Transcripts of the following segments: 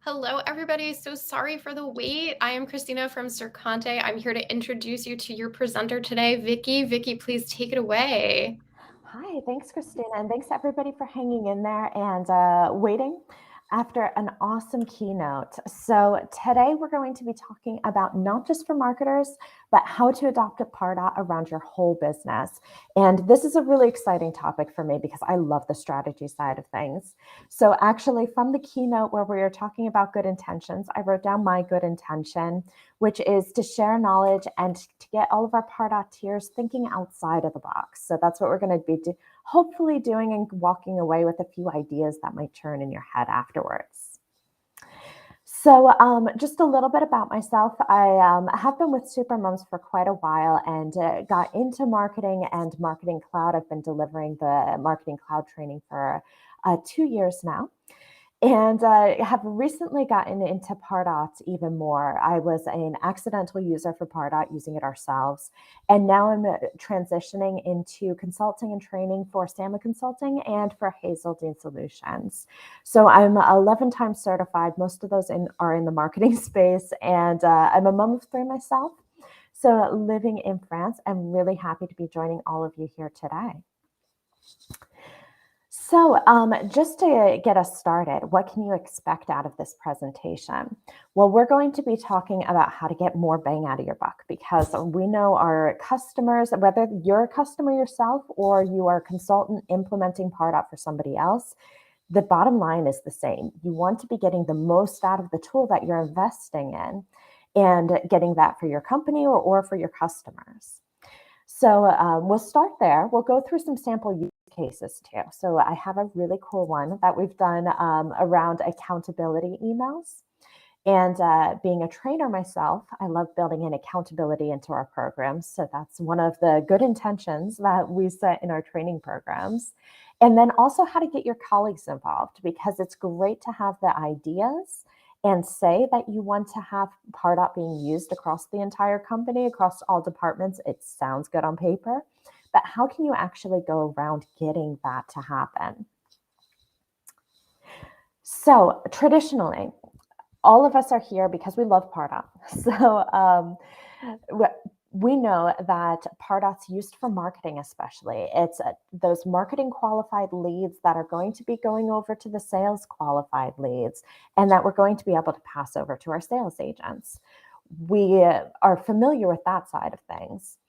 Hello, everybody. So sorry for the wait. I am Christina from Circante. I'm here to introduce you to your presenter today, Vicky. Vicky, please take it away. Hi, thanks, Christina, and thanks everybody for hanging in there and waiting after an awesome keynote. So today we're going to be talking about not just for marketers, but how to adopt a Pardot around your whole business. And this is a really exciting topic for me because I love the strategy side of things. So actually from the keynote where we were talking about good intentions, I wrote down my good intention, which is to share knowledge and to get all of our Pardoteers thinking outside of the box. So that's what we're going to be hopefully doing and walking away with a few ideas that might churn in your head afterwards. So just a little bit about myself. I have been with Supermums for quite a while and got into marketing and marketing cloud. I've been delivering the marketing cloud training for 2 years now. And have recently gotten into Pardot even more. I was an accidental user for Pardot, using it ourselves. And now I'm transitioning into consulting and training for Sama Consulting and for Hazeldean Solutions. So I'm 11 times certified. Most of those are in the marketing space. And I'm a mom of 3 myself. So living in France, I'm really happy to be joining all of you here today. So just to get us started, what can you expect out of this presentation? Well, we're going to be talking about how to get more bang out of your buck because we know our customers, whether you're a customer yourself or you are a consultant implementing Pardot for somebody else, the bottom line is the same. You want to be getting the most out of the tool that you're investing in and getting that for your company or for your customers. So we'll start there. We'll go through some sample use cases too. So I have a really cool one that we've done around accountability emails. And being a trainer myself, I love building in accountability into our programs. So that's one of the good intentions that we set in our training programs. And then also how to get your colleagues involved, because it's great to have the ideas and say that you want to have Pardot being used across the entire company, across all departments. It sounds good on paper, but how can you actually go around getting that to happen? So traditionally, all of us are here because we love Pardot. So we know that Pardot's used for marketing especially. It's those marketing qualified leads that are going to be going over to the sales qualified leads and that we're going to be able to pass over to our sales agents. We are familiar with that side of things.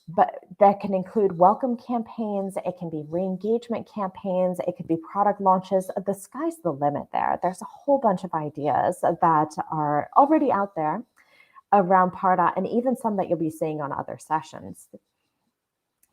But that can include welcome campaigns, it can be re-engagement campaigns, it could be product launches. The sky's the limit there. There's a whole bunch of ideas that are already out there around Pardot, and even some that you'll be seeing on other sessions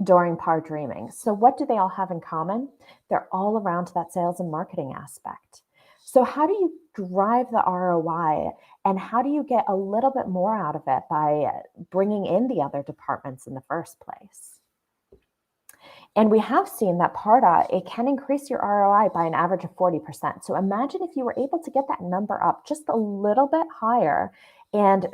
during ParDreamin. So what do they all have in common? They're all around that sales and marketing aspect. So how do you drive the ROI and how do you get a little bit more out of it by bringing in the other departments in the first place? And we have seen that Pardot, it can increase your ROI by an average of 40%. So imagine if you were able to get that number up just a little bit higher and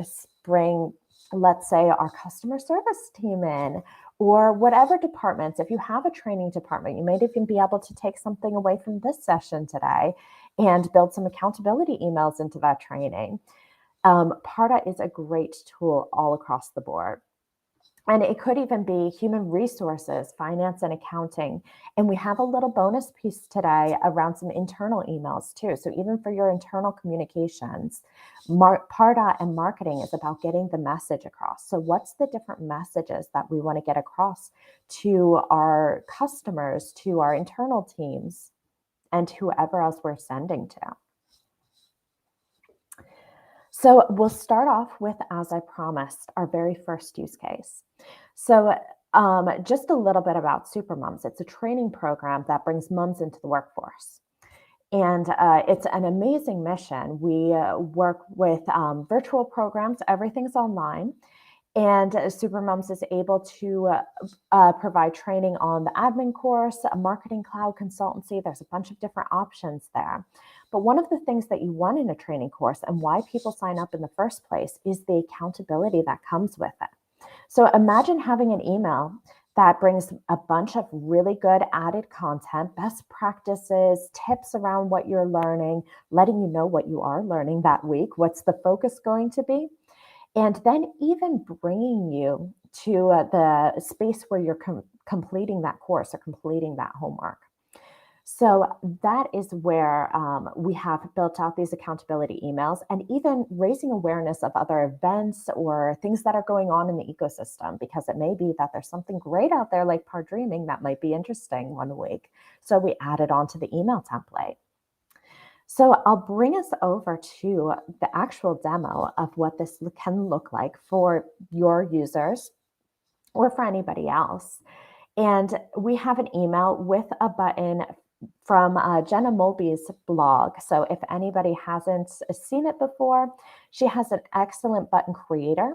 bring, let's say, our customer service team in, or whatever departments. If you have a training department, you might even be able to take something away from this session today and build some accountability emails into that training. Pardot is a great tool all across the board. And it could even be human resources, finance and accounting. And we have a little bonus piece today around some internal emails too. So even for your internal communications, Pardot and marketing is about getting the message across. So what's the different messages that we want to get across to our customers, to our internal teams, and whoever else we're sending to? So we'll start off with, as I promised, our very first use case. So just a little bit about Supermums. It's a training program that brings moms into the workforce. And it's an amazing mission. We work with virtual programs. Everything's online. And Supermums is able to provide training on the admin course, a marketing cloud consultancy. There's a bunch of different options there. But one of the things that you want in a training course and why people sign up in the first place is the accountability that comes with it. So imagine having an email that brings a bunch of really good added content, best practices, tips around what you're learning, letting you know what you are learning that week, what's the focus going to be, and then even bringing you to the space where you're completing that course or completing that homework. So that is where we have built out these accountability emails and even raising awareness of other events or things that are going on in the ecosystem, because it may be that there's something great out there like ParDreamin that might be interesting one week. So we add it onto the email template. So I'll bring us over to the actual demo of what this can look like for your users or for anybody else. And we have an email with a button from Jenna Mulby's blog. So if anybody hasn't seen it before, she has an excellent button creator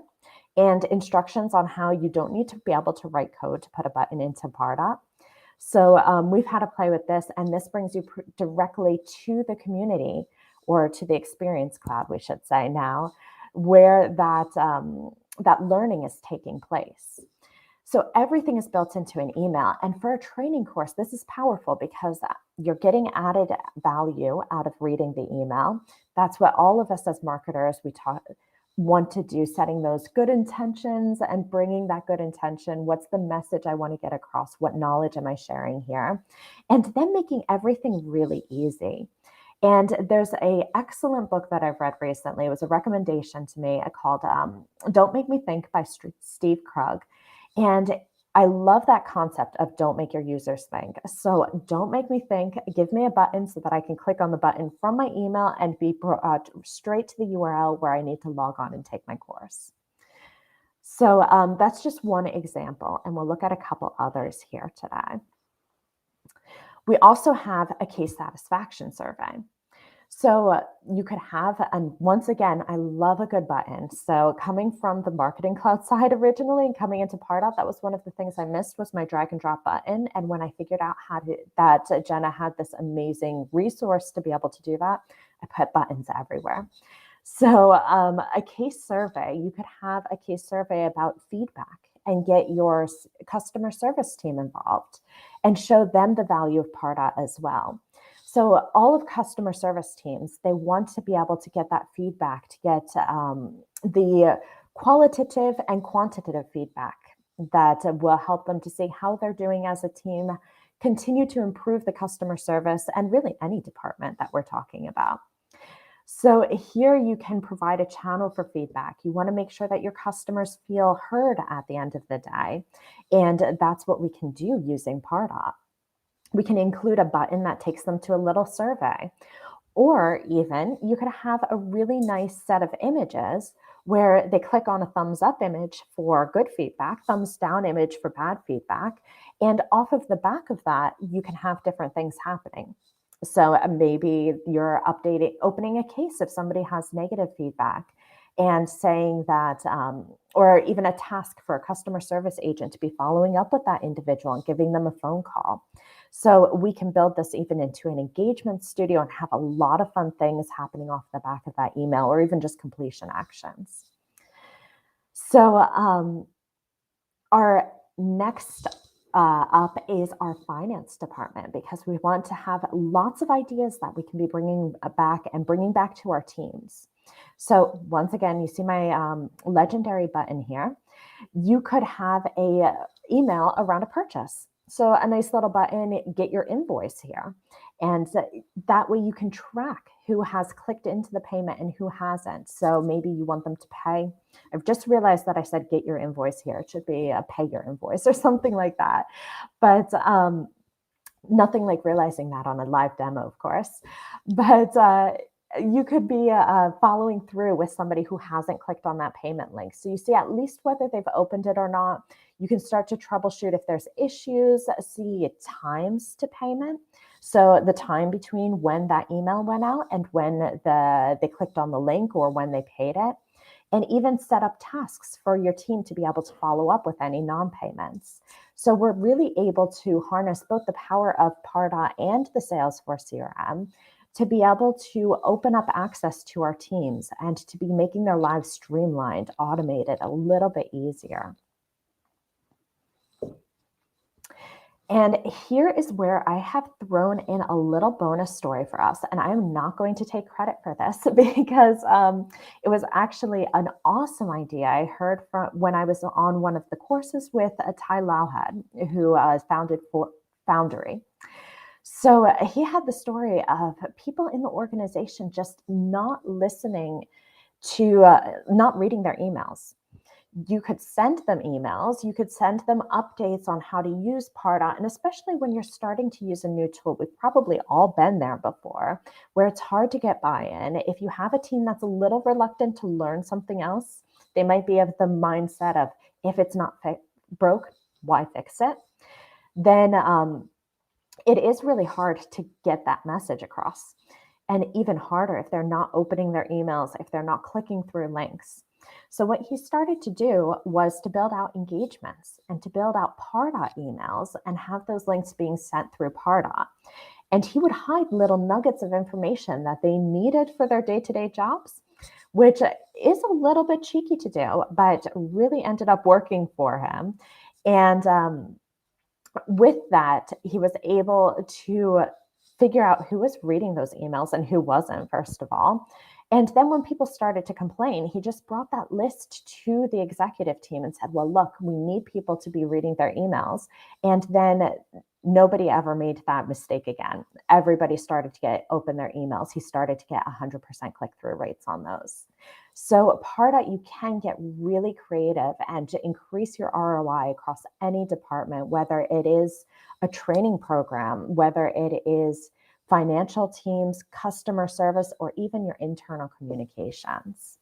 and instructions on how you don't need to be able to write code to put a button into Pardot. So we've had to play with this, and this brings you directly to the community, or to the Experience Cloud, we should say now, where that learning is taking place. So everything is built into an email. And for a training course, this is powerful because you're getting added value out of reading the email. That's what all of us as marketers, want to do, setting those good intentions and bringing that good intention. What's the message I want to get across? What knowledge am I sharing here? And then making everything really easy. And there's an excellent book that I've read recently. It was a recommendation to me called Don't Make Me Think by Steve Krug. And I love that concept of don't make your users think. So don't make me think, give me a button so that I can click on the button from my email and be straight to the URL where I need to log on and take my course. So that's just one example, and we'll look at a couple others here today. We also have a case satisfaction survey. So you could have, and once again, I love a good button. So coming from the Marketing Cloud side originally and coming into Pardot, that was one of the things I missed, was my drag and drop button. And when I figured out that Jenna had this amazing resource to be able to do that, I put buttons everywhere. So a case survey, you could have a case survey about feedback and get your customer service team involved and show them the value of Pardot as well. So all of customer service teams, they want to be able to get that feedback, to get the qualitative and quantitative feedback that will help them to see how they're doing as a team, continue to improve the customer service, and really any department that we're talking about. So here you can provide a channel for feedback. You want to make sure that your customers feel heard at the end of the day. And that's what we can do using Pardot. We can include a button that takes them to a little survey. Or even you could have a really nice set of images where they click on a thumbs up image for good feedback, thumbs down image for bad feedback. And off of the back of that, you can have different things happening. So maybe you're opening a case if somebody has negative feedback, and saying that, or even a task for a customer service agent to be following up with that individual and giving them a phone call. So we can build this even into an engagement studio and have a lot of fun things happening off the back of that email, or even just completion actions. So our next up is our finance department, because we want to have lots of ideas that we can be bringing back to our teams. So once again, you see my legendary button here. You could have a email around a purchase. So a nice little button, get your invoice here. And that way you can track who has clicked into the payment and who hasn't. So maybe you want them to pay. I've just realized that I said get your invoice here. It should be a pay your invoice or something like that. But nothing like realizing that on a live demo, of course. But you could be following through with somebody who hasn't clicked on that payment link. So you see at least whether they've opened it or not. You can start to troubleshoot if there's issues, see times to payment. So the time between when that email went out and when they clicked on the link or when they paid it. And even set up tasks for your team to be able to follow up with any non-payments. So we're really able to harness both the power of Pardot and the Salesforce CRM to be able to open up access to our teams and to be making their lives streamlined, automated, a little bit easier. And here is where I have thrown in a little bonus story for us. And I'm not going to take credit for this because it was actually an awesome idea I heard from when I was on one of the courses with Ty Lauhad, who founded Foundry. So he had the story of people in the organization just not listening to, not reading their emails. You could send them emails, you could send them updates on how to use Pardot. And especially when you're starting to use a new tool, we've probably all been there before, where it's hard to get buy-in. If you have a team that's a little reluctant to learn something else, they might be of the mindset of, if it's not broke, why fix it? Then it is really hard to get that message across. And even harder if they're not opening their emails, if they're not clicking through links. So what he started to do was to build out engagements and to build out Pardot emails and have those links being sent through Pardot. And he would hide little nuggets of information that they needed for their day-to-day jobs, which is a little bit cheeky to do, but really ended up working for him. And with that, he was able to figure out who was reading those emails and who wasn't, first of all. And then when people started to complain, he just brought that list to the executive team and said, well, look, we need people to be reading their emails. And then nobody ever made that mistake again. Everybody started to open their emails. He started to get 100% click-through rates on those. So Pardot, you can get really creative and to increase your ROI across any department, whether it is a training program, whether it is financial teams, customer service, or even your internal communications.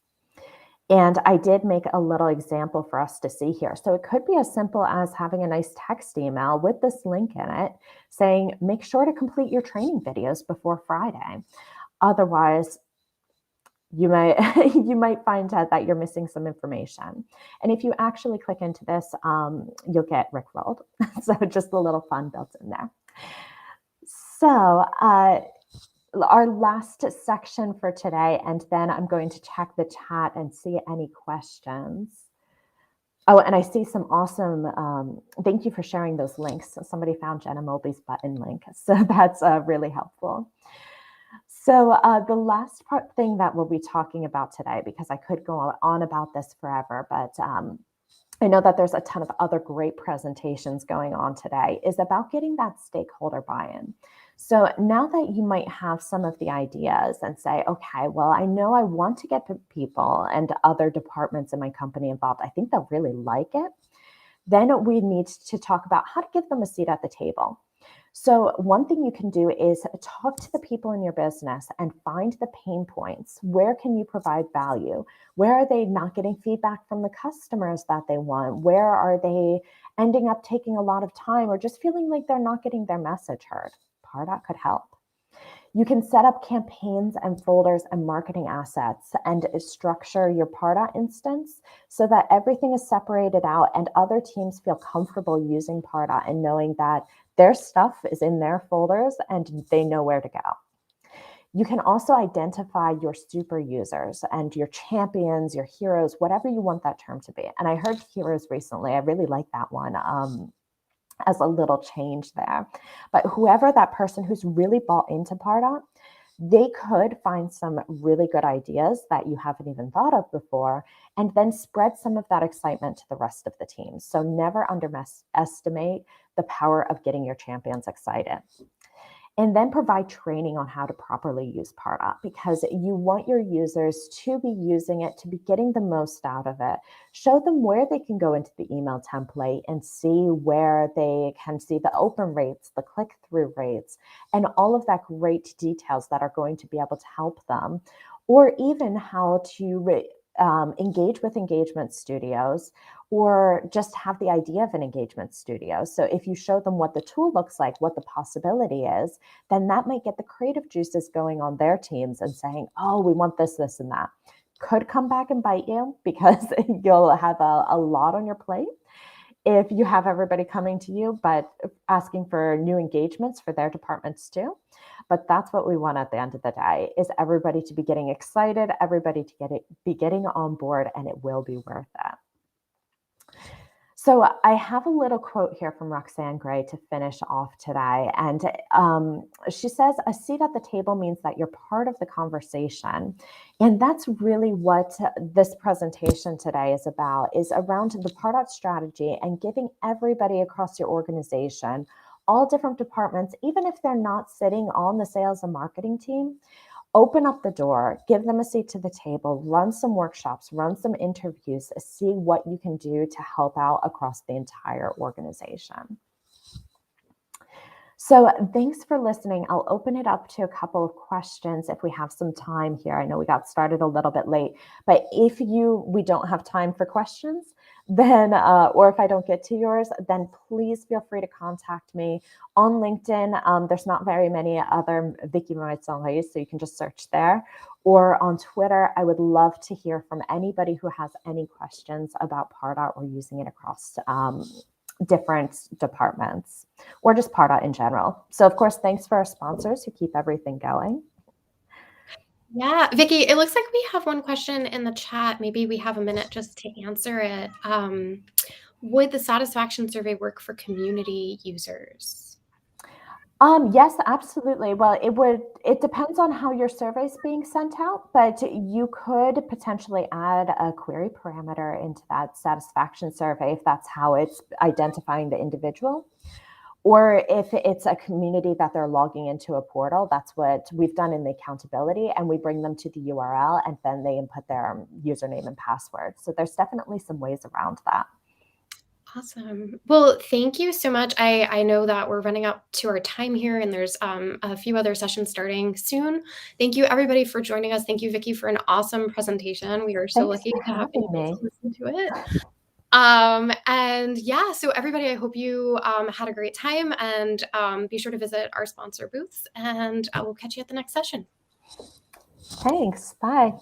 And I did make a little example for us to see here. So it could be as simple as having a nice text email with this link in it saying, make sure to complete your training videos before Friday. Otherwise, you might find out that you're missing some information. And if you actually click into this, you'll get rickrolled. So just a little fun built in there. So our last section for today, and then I'm going to check the chat and see any questions. Oh, and I see some awesome, thank you for sharing those links. Somebody found Jenna Mobley's button link, so that's really helpful. So the last thing that we'll be talking about today, because I could go on about this forever, but I know that there's a ton of other great presentations going on today, is about getting that stakeholder buy-in. So now that you might have some of the ideas and say, okay, well, I know I want to get the people and other departments in my company involved. I think they'll really like it. Then we need to talk about how to give them a seat at the table. So one thing you can do is talk to the people in your business and find the pain points. Where can you provide value? Where are they not getting feedback from the customers that they want? Where are they ending up taking a lot of time or just feeling like they're not getting their message heard? Pardot could help. You can set up campaigns and folders and marketing assets and structure your Pardot instance so that everything is separated out and other teams feel comfortable using Pardot and knowing that their stuff is in their folders and they know where to go. You can also identify your super users and your champions, your heroes, whatever you want that term to be. And I heard heroes recently. I really like that one. As a little change there. But whoever that person who's really bought into Pardot, they could find some really good ideas that you haven't even thought of before, and then spread some of that excitement to the rest of the team. So never underestimate the power of getting your champions excited. And then provide training on how to properly use Pardot, because you want your users to be using it, to be getting the most out of it. Show them where they can go into the email template and see where they can see the open rates, the click-through rates, and all of that great details that are going to be able to help them, or even how to engage with engagement studios, or just have the idea of an engagement studio. So if you show them what the tool looks like, what the possibility is, then that might get the creative juices going on their teams and saying, oh, we want this, this, and that. Could come back and bite you because you'll have a lot on your plate if you have everybody coming to you, but asking for new engagements for their departments too. But that's what we want at the end of the day, is everybody to be getting excited, everybody to be getting on board, and it will be worth it. So I have a little quote here from Roxanne Gray to finish off today. And she says, a seat at the table means that you're part of the conversation. And that's really what this presentation today is about, is around the Pardot strategy and giving everybody across your organization, all different departments, even if they're not sitting on the sales and marketing team, open up the door, give them a seat to the table, run some workshops, run some interviews, see what you can do to help out across the entire organization. So thanks for listening. I'll open it up to a couple of questions if we have some time here. I know we got started a little bit late, but if we don't have time for questions, then, or if I don't get to yours, then please feel free to contact me on LinkedIn. There's not very many other Vicky Moritz-Henry, so you can just search there. Or on Twitter. I would love to hear from anybody who has any questions about Pardot or using it across different departments or just Pardot in general. So of course, thanks for our sponsors who keep everything going. Yeah, Vicky, it looks like we have one question in the chat. Maybe we have a minute just to answer it. Would the satisfaction survey work for community users? Yes, absolutely. Well, it depends on how your survey is being sent out, but you could potentially add a query parameter into that satisfaction survey if that's how it's identifying the individual. Or if it's a community that they're logging into a portal, that's what we've done in the accountability, and we bring them to the URL and then they input their username and password. So there's definitely some ways around that. Awesome. Well, thank you so much. I know that we're running up to our time here and there's a few other sessions starting soon. Thank you everybody for joining us. Thank you, Vicky, for an awesome presentation. We are so Thanks lucky for to have been having able me. to listen to it. And yeah, so everybody, I hope you had a great time, and be sure to visit our sponsor booths, and I will catch you at the next session. Thanks. Bye.